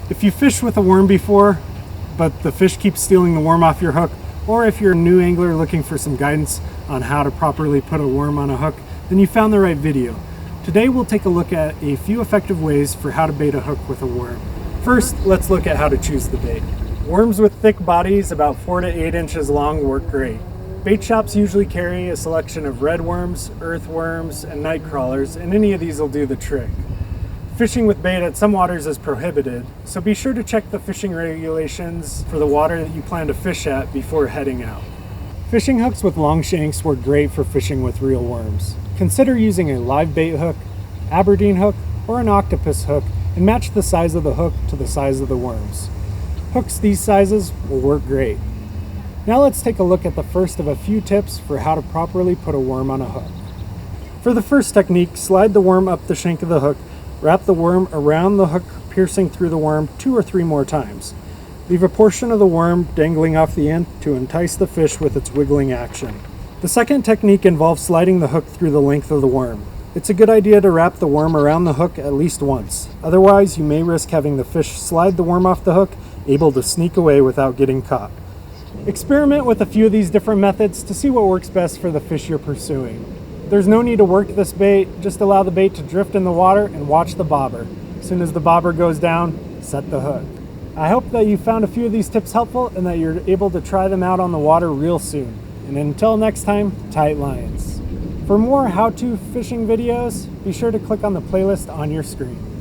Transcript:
If you fished with a worm before, but the fish keeps stealing the worm off your hook, or if you're a new angler looking for some guidance on how to properly put a worm on a hook, then you found the right video. Today we'll take a look at a few effective ways for how to bait a hook with a worm. First, let's look at how to choose the bait. Worms with thick bodies about 4 to 8 inches long work great. Bait shops usually carry a selection of red worms, earthworms, and nightcrawlers, and any of these will do the trick. Fishing with bait at some waters is prohibited, so be sure to check the fishing regulations for the water that you plan to fish at before heading out. Fishing hooks with long shanks work great for fishing with real worms. Consider using a live bait hook, aberdeen hook, or an octopus hook, and match the size of the hook to the size of the worms. Hooks these sizes will work great. Now let's take a look at the first of a few tips for how to properly put a worm on a hook. For the first technique, slide the worm up the shank of the hook. Wrap the worm around the hook, piercing through the worm 2 or 3 more times. Leave a portion of the worm dangling off the end to entice the fish with its wiggling action. The second technique involves sliding the hook through the length of the worm. It's a good idea to wrap the worm around the hook at least once. Otherwise, you may risk having the fish slide the worm off the hook, able to sneak away without getting caught. Experiment with a few of these different methods to see what works best for the fish you're pursuing. There's no need to work this bait, just allow the bait to drift in the water and watch the bobber. As soon as the bobber goes down, set the hook. I hope that you found a few of these tips helpful and that you're able to try them out on the water real soon. And until next time, tight lines. For more how-to fishing videos, be sure to click on the playlist on your screen.